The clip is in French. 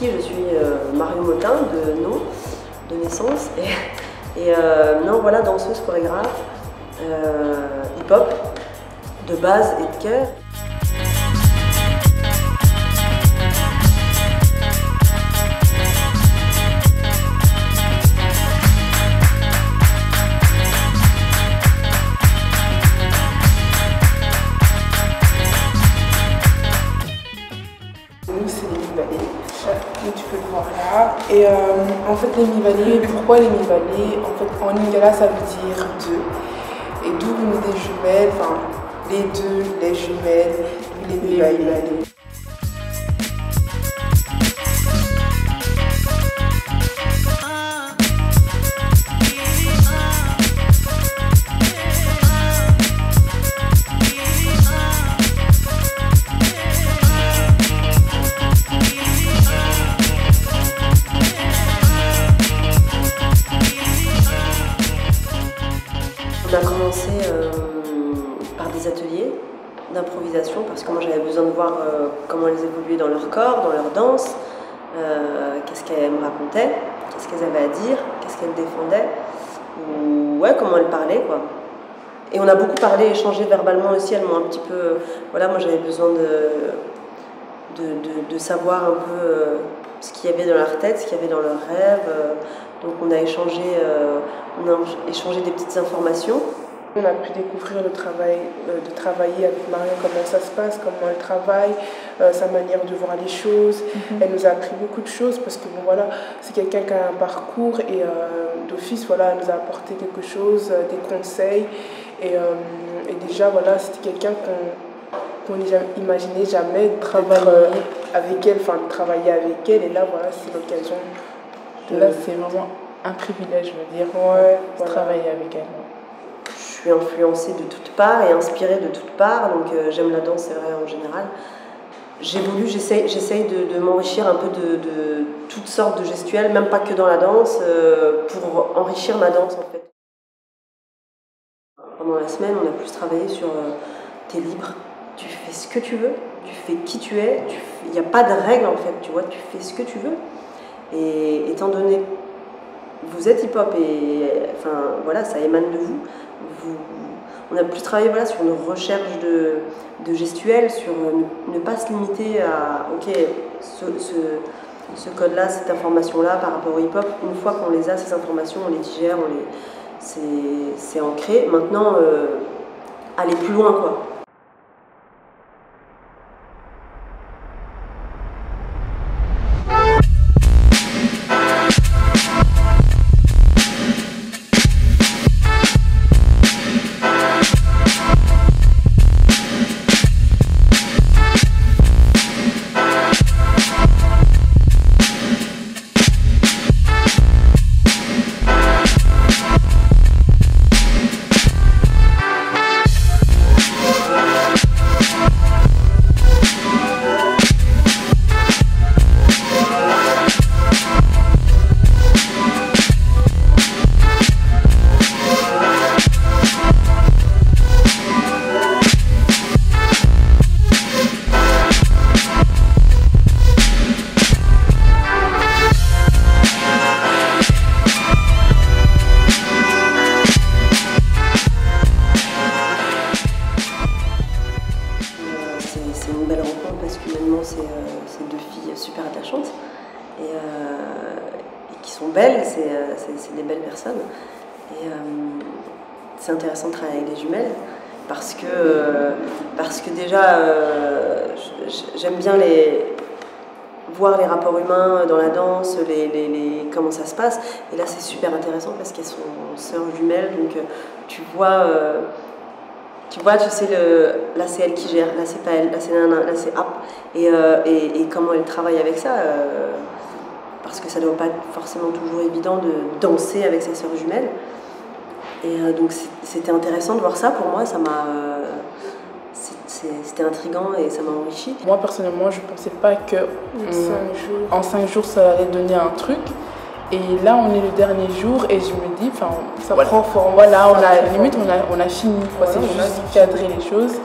qui je suis Marion Motin, de nom, de naissance. Et non, voilà, danseuse, chorégraphe, hip-hop, de base et de cœur. Nous, c'est les mi-ballets. Tu peux le voir là. Et en fait, les mi-ballets, pourquoi les mi-ballets? En fait, en lingala, ça veut dire deux. Et d'où venaient des jumelles, enfin, les deux, les jumelles, les mi-ballets. On a commencé par des ateliers d'improvisation parce que moi j'avais besoin de voir comment elles évoluaient dans leur corps, dans leur danse, qu'est-ce qu'elles me racontaient, qu'est-ce qu'elles avaient à dire, qu'est-ce qu'elles défendaient, ou ouais, comment elles parlaient quoi. Et on a beaucoup parlé, échangé verbalement aussi, elles m'ont un petit peu... Voilà, moi j'avais besoin de savoir un peu ce qu'il y avait dans leur tête, ce qu'il y avait dans leurs rêves. Donc on a échangé des petites informations. On a pu découvrir le travail, de travailler avec Marion, comment ça se passe, comment elle travaille, sa manière de voir les choses. Elle nous a appris beaucoup de choses parce que bon, voilà, c'est quelqu'un qui a un parcours et d'office, voilà, elle nous a apporté quelque chose, des conseils. Et déjà, voilà, c'était quelqu'un qu'on n'imaginait jamais travailler avec elle, enfin de travailler avec elle. Et là, voilà, c'est l'occasion. Là, c'est vraiment un privilège, je veux dire, ouais, de travailler avec elle. Je suis influencée de toutes parts et inspirée de toutes parts, donc j'aime la danse, c'est vrai, en général. J'évolue, j'essaye de m'enrichir un peu de toutes sortes de gestuels, même pas que dans la danse, pour enrichir ma danse, en fait. Pendant la semaine, on a plus travaillé sur t'es libre, tu fais ce que tu veux, tu fais qui tu es, il n'y a pas de règles, en fait, tu vois, tu fais ce que tu veux. Et étant donné que vous êtes hip-hop et enfin, voilà, ça émane de vous, on a plus travaillé voilà, sur une recherche de gestuels, sur ne pas se limiter à ok, ce code-là, cette information-là par rapport au hip-hop. Une fois qu'on les a, ces informations, on les digère, c'est ancré. Maintenant, aller plus loin, quoi. C'est une belle rencontre parce qu'humainement c'est deux filles super attachantes et qui sont belles, c'est des belles personnes. Et c'est intéressant de travailler avec des jumelles parce que déjà j'aime bien voir les rapports humains dans la danse, comment ça se passe. Et là c'est super intéressant parce qu'elles sont sœurs jumelles, donc tu vois, tu sais, là c'est elle qui gère, là c'est pas elle, là c'est nana, là c'est app. Et comment elle travaille avec ça, parce que ça doit pas être forcément toujours évident de danser avec ses sœurs jumelles. Et donc c'était intéressant de voir ça, pour moi, ça m'a... C'était intriguant et ça m'a enrichi. Moi personnellement, je pensais pas que en 5 jours ça allait donner un truc. Et là, on est le dernier jour et je me dis, ça prend forme. Voilà, on a fini, quoi. C'est juste cadrer les choses.